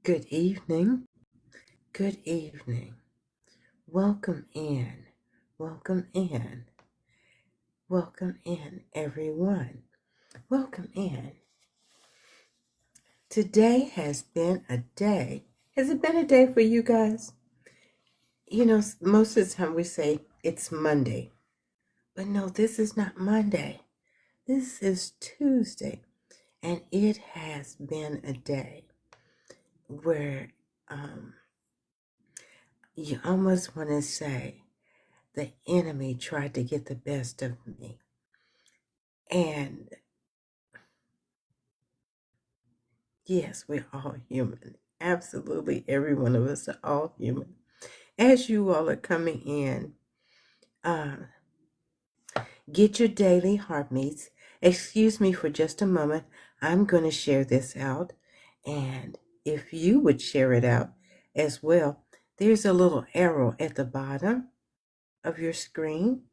Good evening. Good evening. Welcome in. Welcome in. Welcome in, everyone. Welcome in. Today has been a day. Has it been a day for you guys? Most of the time we say it's Monday. But no, this is not Monday. This is Tuesday. And it has been a day where you almost want to say, the enemy tried to get the best of me. And yes, we're all human. Absolutely, every one of us are all human. As you all are coming in, uh, get your daily heartbeats. Excuse me for just a moment. I'm going to share this out. And if you would share it out as well, there's a little arrow at the bottom of your screen.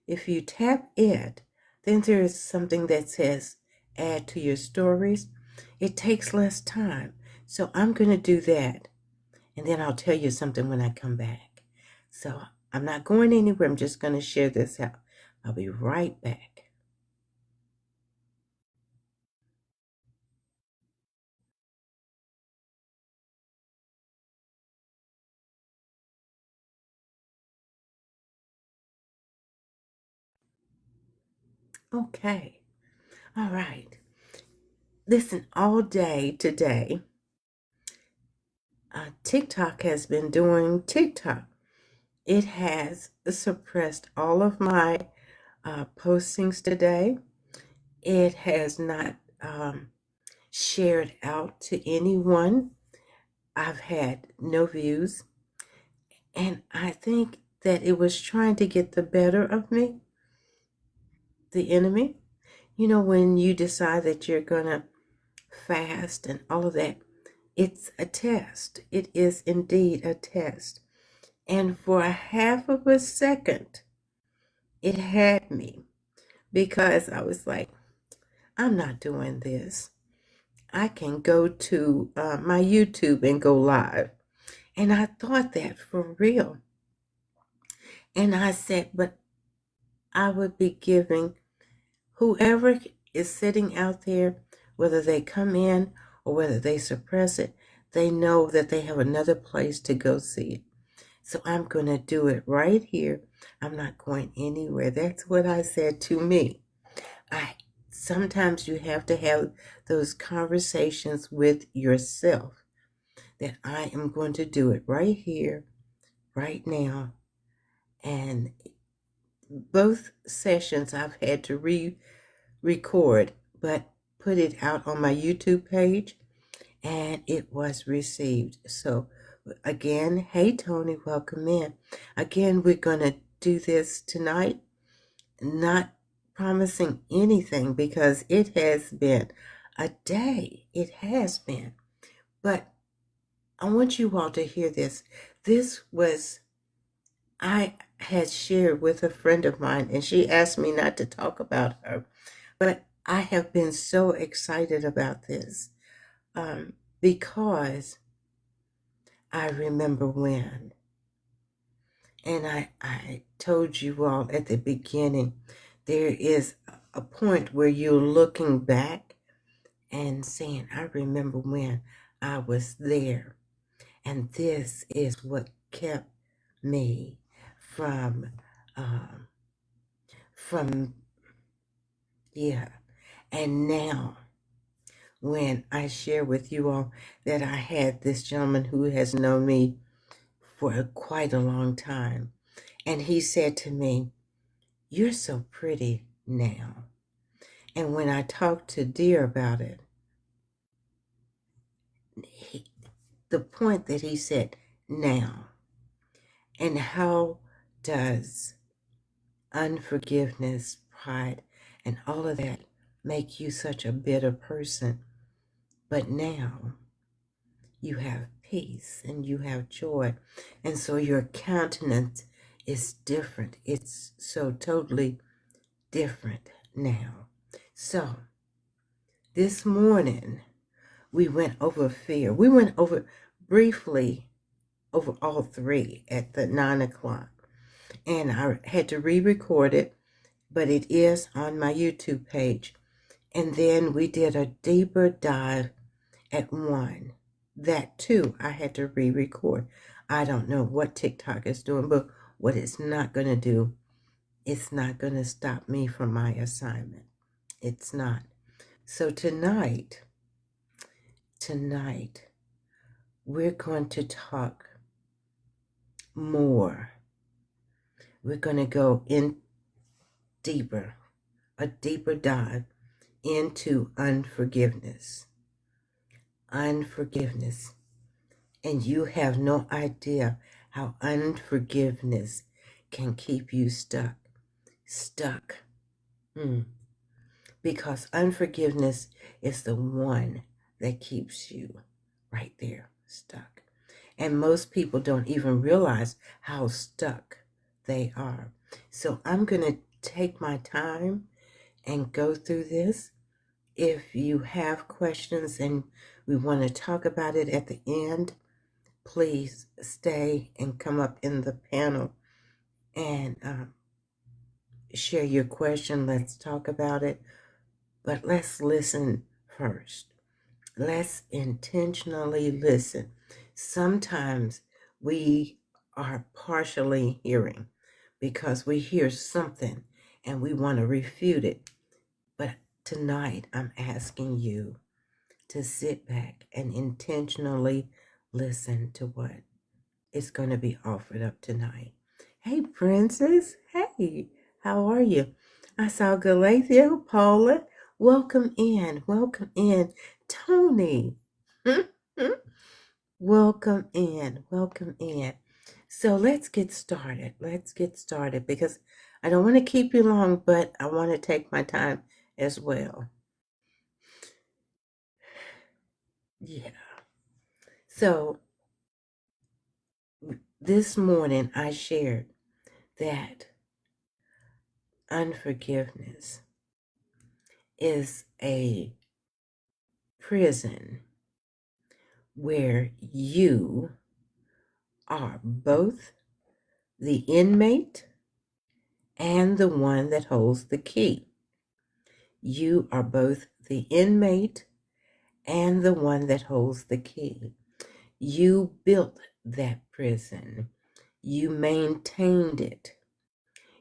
If you tap it, then there is something that says add to your stories. It takes less time. So I'm going to do that. And then I'll tell you something when I come back. So I'm not going anywhere. I'm just going to share this out. I'll be right back. Okay. All right. Listen, all day today, TikTok has been doing TikTok. It has suppressed all of my postings today. It has not shared out to anyone. I've had no views. And I think that it was trying to get the better of me, the enemy. When you decide that you're going to fast and all of that, it's a test. It is indeed a test. And for a half of a second, it had me because I was like, I'm not doing this. I can go to my YouTube and go live. And I thought that for real. And I said, but I would be giving whoever is sitting out there, whether they come in or whether they suppress it, they know that they have another place to go see it. So I'm going to do it right here. I'm not going anywhere. That's what I said to me. Sometimes you have to have those conversations with yourself that I am going to do it right here, right now. And both sessions I've had to record, but put it out on my YouTube page, and it was received. So again, hey Tony, welcome in. Again, we're going to do this tonight, not promising anything because it has been a day. It has been. But I want you all to hear this. I had shared with a friend of mine, and she asked me not to talk about her. But I have been so excited about this because I remember when. And I told you all at the beginning, there is a point where you're looking back and saying, I remember when I was there. And this is what kept me from, um, from, yeah. And now, when I share with you all that I had this gentleman who has known me for quite a long time, and he said to me, "You're so pretty now." And when I talked to Dear about it, he, the point that he said, now, and how does unforgiveness, pride, and all of that make you such a bitter person? But now you have peace and you have joy. And so your countenance is different. It's so totally different now. So this morning, we went over fear. We went over briefly over all three at the 9 o'clock. And I had to re-record it, but it is on my YouTube page. And then we did a deeper dive at 1. That too, I had to re-record. I don't know what TikTok is doing, but what it's not going to do, it's not going to stop me from my assignment. It's not. So tonight, we're going to talk more. We're going to go in deeper, a deeper dive into unforgiveness. Unforgiveness. And you have no idea how unforgiveness can keep you stuck. Because unforgiveness is the one that keeps you right there, stuck. And most people don't even realize how stuck they are. So I'm going to take my time and go through this. If you have questions and we want to talk about it at the end, please stay and come up in the panel and share your question. Let's talk about it. But let's listen first. Let's intentionally listen. Sometimes we are partially hearing because we hear something and we want to refute it. But tonight I'm asking you to sit back and intentionally listen to what is going to be offered up tonight. Hey, Princess. Hey, how are you? I saw Galathea, Paula. Welcome in. Welcome in. Tony. Welcome in. Welcome in. So let's get started. Let's get started because I don't want to keep you long, but I want to take my time as well. Yeah. So this morning I shared that unforgiveness is a prison where you are both the inmate and the one that holds the key. You are both the inmate and the one that holds the key. You built that prison. You maintained it.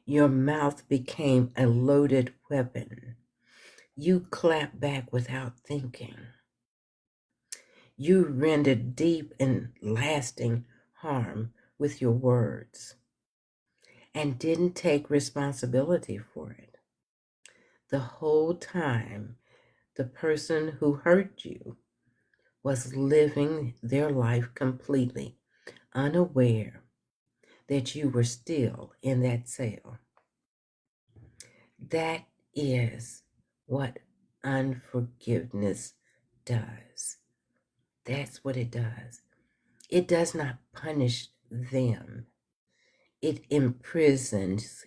Your mouth became a loaded weapon. You clap back without thinking. You rendered deep and lasting harm with your words and didn't take responsibility for it. The whole time, the person who hurt you was living their life completely unaware that you were still in that cell. That is what unforgiveness does. That's what it does. It does not punish them. It imprisons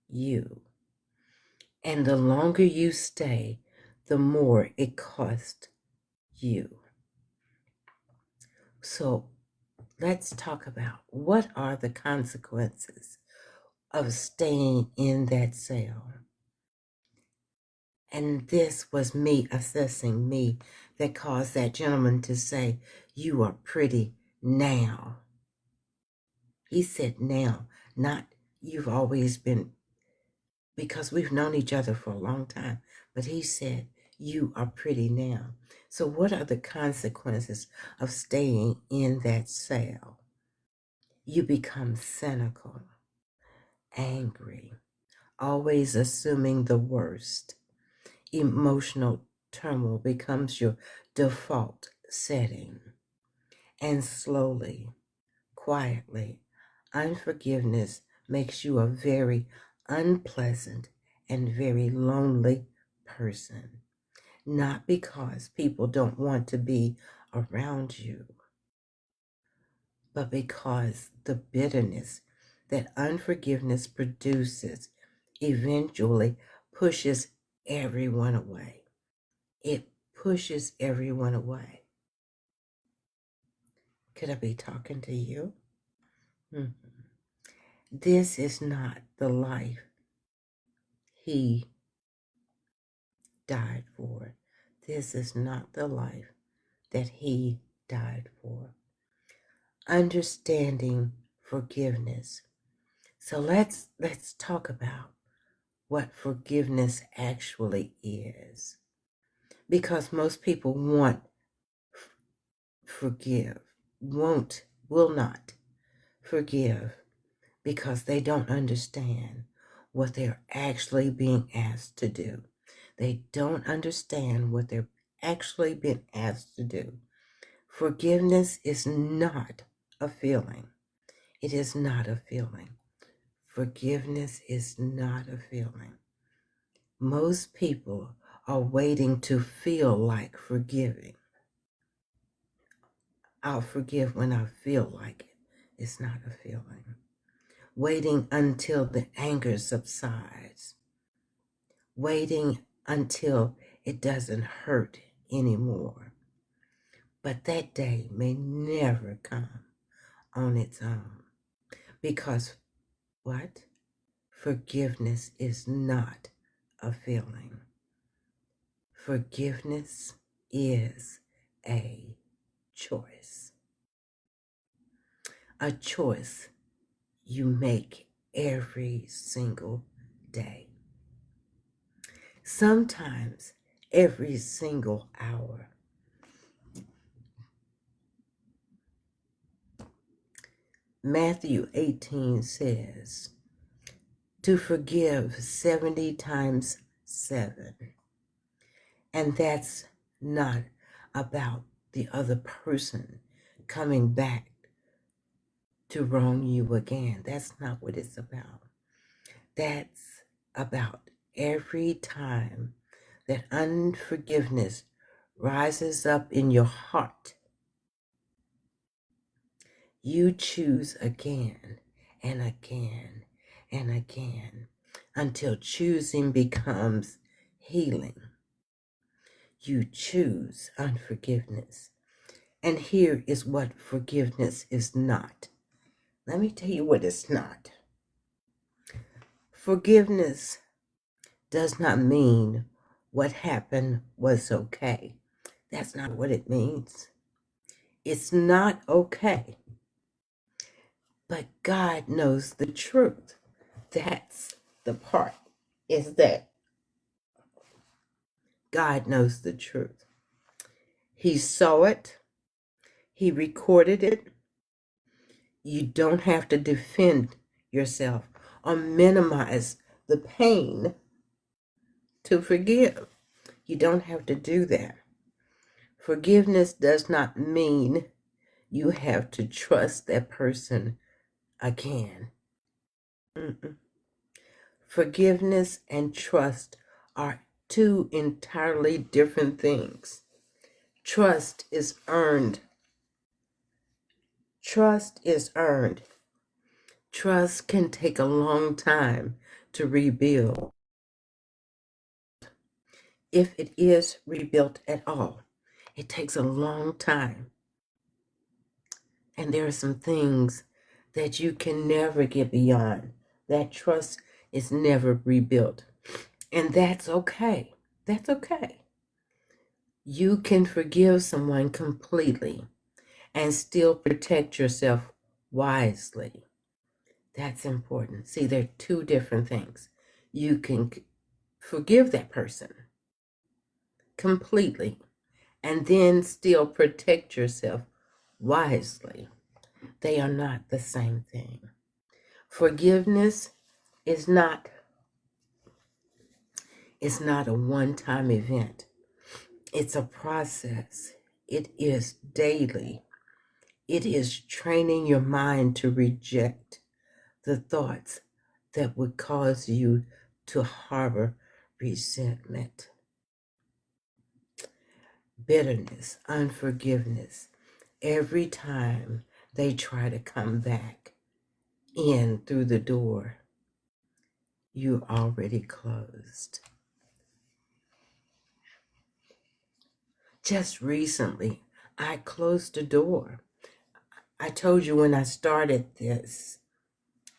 you. And the longer you stay, the more it costs you. So let's talk about what are the consequences of staying in that cell. And this was me assessing me that caused that gentleman to say, "You are pretty now." He said now, not you've always been, because we've known each other for a long time. But he said, "You are pretty now." So what are the consequences of staying in that cell? You become cynical, angry, always assuming the worst. Emotional turmoil becomes your default setting. And slowly, quietly, unforgiveness makes you a very unpleasant and very lonely person. Not because people don't want to be around you, but because the bitterness that unforgiveness produces eventually pushes everyone away. It pushes everyone away. Could I be talking to you? Mhm. This is not the life he died for. This is not the life that he died for. Understanding forgiveness. So let's talk about what forgiveness actually is. Because most people forgive, will not forgive because they don't understand what they're actually being asked to do. They don't understand what they're actually being asked to do. Forgiveness is not a feeling. It is not a feeling. Forgiveness is not a feeling. Most people are waiting to feel like forgiving. I'll forgive when I feel like it. It's not a feeling. Waiting until the anger subsides. Waiting until it doesn't hurt anymore. But that day may never come on its own. Because what? Forgiveness is not a feeling. Forgiveness is a choice. A choice you make every single day. Sometimes every single hour. Matthew 18 says, to forgive 70 times 7. And that's not about the other person coming back to wrong you again. That's not what it's about. That's about every time that unforgiveness rises up in your heart, you choose again and again and again until choosing becomes healing. You choose unforgiveness. And here is what forgiveness is not. Let me tell you what it's not. Forgiveness does not mean what happened was okay. That's not what it means. It's not okay. But God knows the truth. That's the part, is that God knows the truth. He saw it. He recorded it. You don't have to defend yourself or minimize the pain to forgive. You don't have to do that. Forgiveness does not mean you have to trust that person again. Mm-mm. Forgiveness and trust are two entirely different things. Trust is earned. Trust is earned. Trust can take a long time to rebuild, if it is rebuilt at all. It takes a long time. And there are some things that you can never get beyond. That trust is never rebuilt. And that's okay. That's okay. You can forgive someone completely and still protect yourself wisely. That's important. See, there are two different things. You can forgive that person completely and then still protect yourself wisely. They are not the same thing. Forgiveness is not a one-time event. It's a process. It is daily. It is training your mind to reject the thoughts that would cause you to harbor resentment, bitterness, unforgiveness. Every time they try to come back in through the door, you're already closed. Just recently, I closed the door. I told you when I started this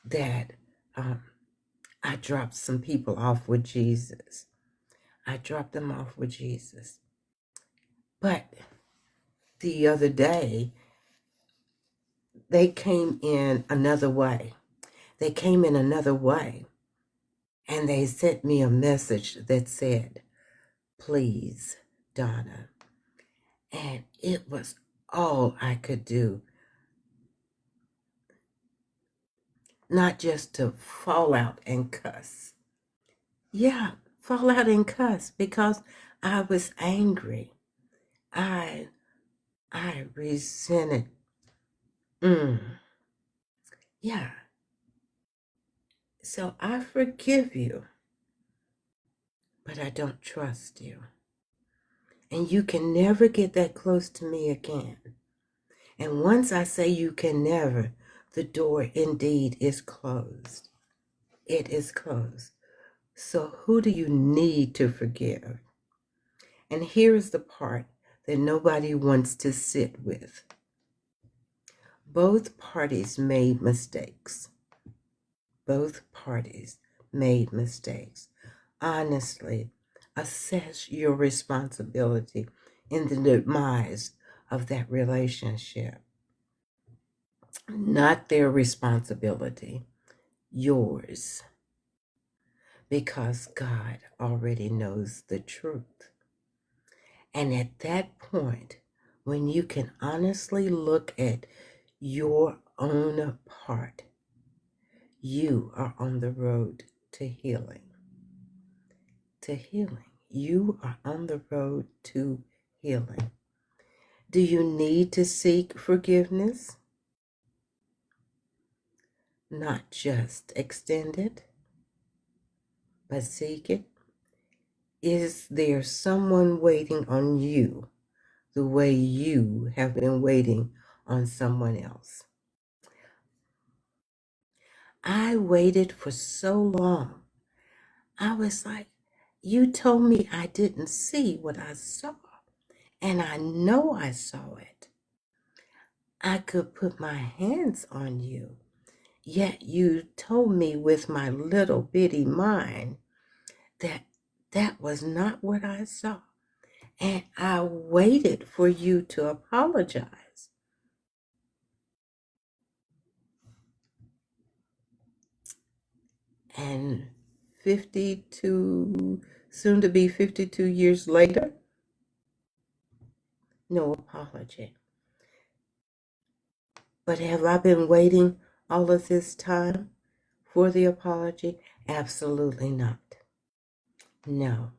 that I dropped some people off with Jesus. I dropped them off with Jesus. But the other day, they came in another way. They came in another way. And they sent me a message that said, please, Donna. And it was all I could do. Not just to fall out and cuss. Yeah, fall out and cuss because I was angry. I resented. Yeah. So I forgive you, but I don't trust you. And you can never get that close to me again. And once I say you can never, the door indeed is closed. It is closed. So who do you need to forgive? And here is the part that nobody wants to sit with. Both parties made mistakes. Both parties made mistakes. Honestly, assess your responsibility in the demise of that relationship. Not their responsibility, yours. Because God already knows the truth. And at that point, when you can honestly look at your own part, you are on the road to healing. To healing. You are on the road to healing. Do you need to seek forgiveness? Not just extend it, but seek it. Is there someone waiting on you the way you have been waiting on someone else? I waited for so long. I was like, you told me I didn't see what I saw, and I know I saw it. I could put my hands on you, yet you told me with my little bitty mind that that was not what I saw. And I waited for you to apologize. And 52, soon to be 52 years later, no apology. But have I been waiting all of this time for the apology? Absolutely not. No.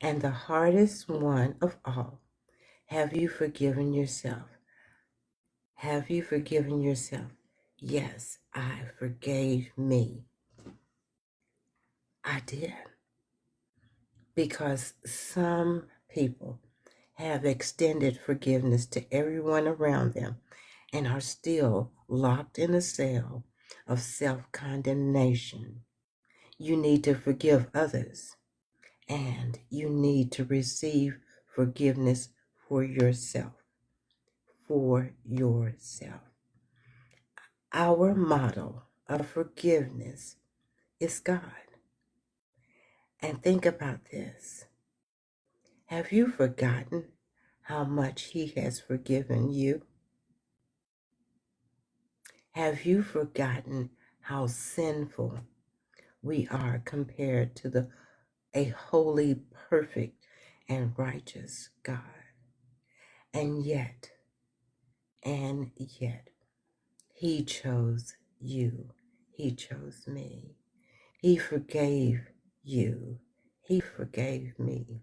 And the hardest one of all, have you forgiven yourself? Have you forgiven yourself? Yes, I forgave me. I did. Because some people have extended forgiveness to everyone around them and are still locked in a cell of self-condemnation. You need to forgive others, and you need to receive forgiveness for yourself. For yourself. Our model of forgiveness is God. And think about this. Have you forgotten how much He has forgiven you? Have you forgotten how sinful we are compared to a holy, perfect, and righteous God? And yet, He chose you. He chose me. He forgave you. He forgave me.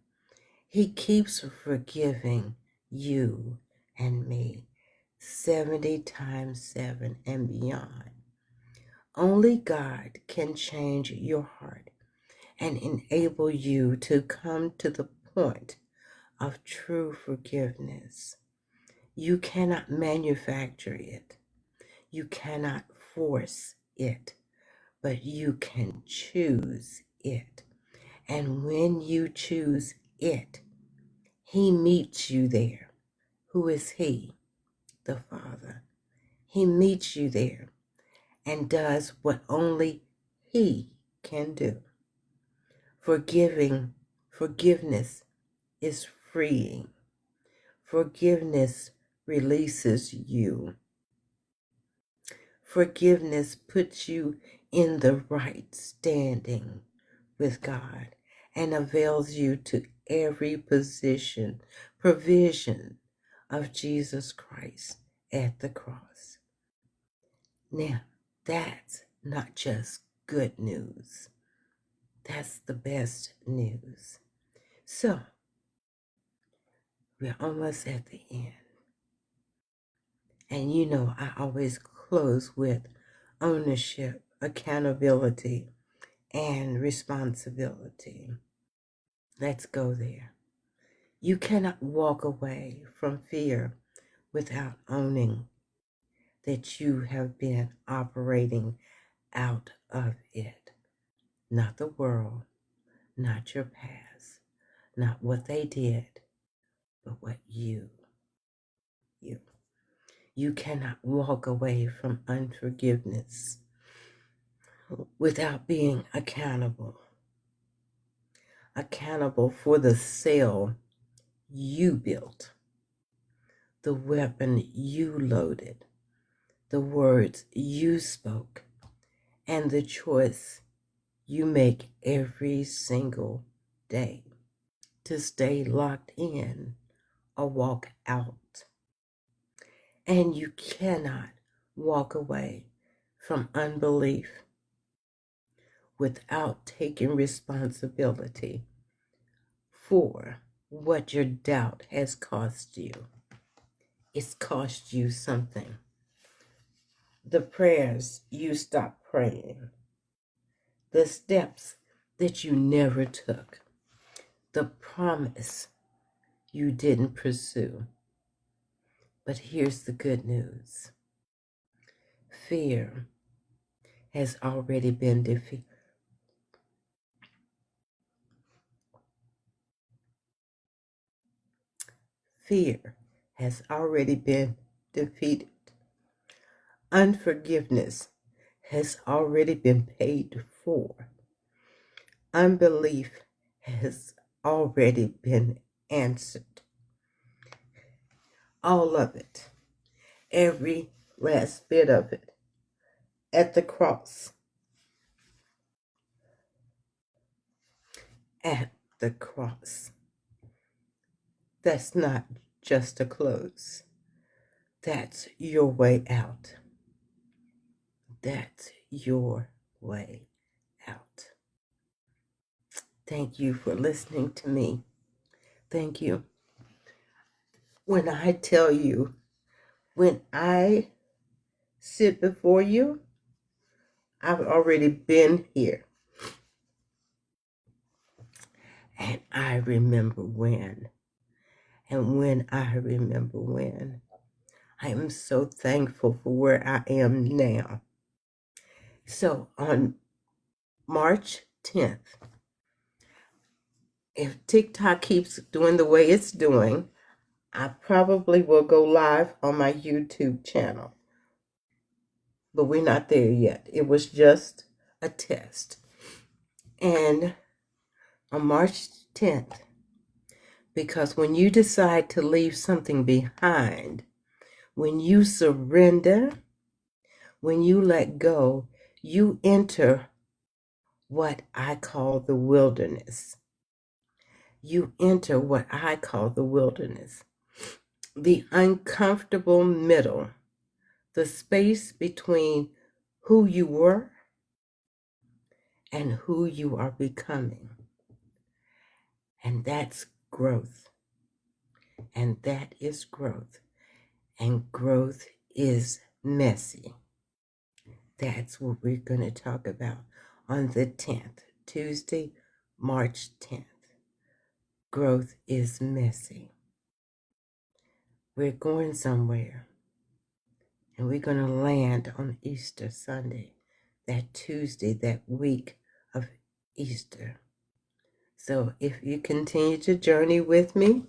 He keeps forgiving you and me 70 times 7 and beyond. Only God can change your heart and enable you to come to the point of true forgiveness. You cannot manufacture it. You cannot force it, but you can choose it. And when you choose it, He meets you there. Who is He? The Father. He meets you there and does what only He can do. Forgiveness is freeing. Forgiveness releases you. Forgiveness puts you in the right standing with God and avails you to every provision of Jesus Christ at the cross. Now, that's not just good news. That's the best news. So, we're almost at the end. And you know, I always close with ownership, accountability, and responsibility. Let's go there. You cannot walk away from fear without owning that you have been operating out of it. Not the world, not your past, not what they did, but what you. You cannot walk away from unforgiveness without being accountable for the cell you built, the weapon you loaded, the words you spoke, and the choice you make every single day to stay locked in or walk out. And you cannot walk away from unbelief without taking responsibility for what your doubt has cost you. It's cost you something. The prayers you stopped praying, the steps that you never took, the promise you didn't pursue. But here's the good news. Fear has already been defeated. Fear has already been defeated. Unforgiveness has already been paid for. Unbelief has already been answered. All of it, every last bit of it, at the cross. At the cross. That's not just a close. That's your way out. That's your way out. Thank you for listening to me. Thank you. When I tell you, when I sit before you, I've already been here. And I remember when. And when I remember when. I am so thankful for where I am now. So on March 10th, if TikTok keeps doing the way it's doing, I probably will go live on my YouTube channel. But we're not there yet. It was just a test. And on March 10th, because when you decide to leave something behind, when you surrender, when you let go, you enter what I call the wilderness. You enter what I call the wilderness. The uncomfortable middle, the space between who you were and who you are becoming. And that's growth. And that is growth. And growth is messy. That's what we're going to talk about on the 10th, Tuesday, March 10th. Growth is messy. We're going somewhere. And we're going to land on Easter Sunday, that Tuesday, that week of Easter. So if you continue to journey with me,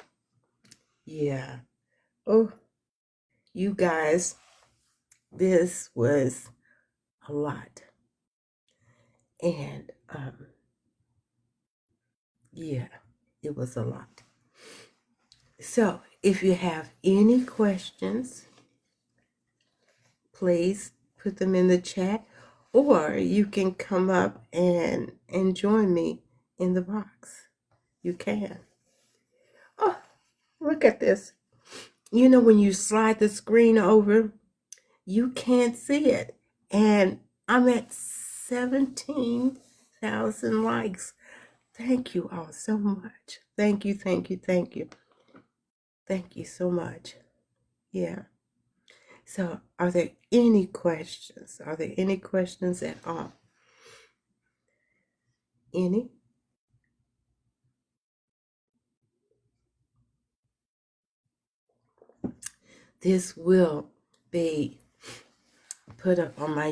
yeah. Oh, you guys, this was a lot. And yeah, it was a lot. So if you have any questions, please put them in the chat, or you can come up and join me in the box. You can. Oh, look at this. You know, when you slide the screen over, you can't see it. And I'm at 17,000 likes. Thank you all so much. Thank you, thank you, thank you. Thank you so much. Yeah. So, are there any questions? Are there any questions at all? Any? This will be put up on my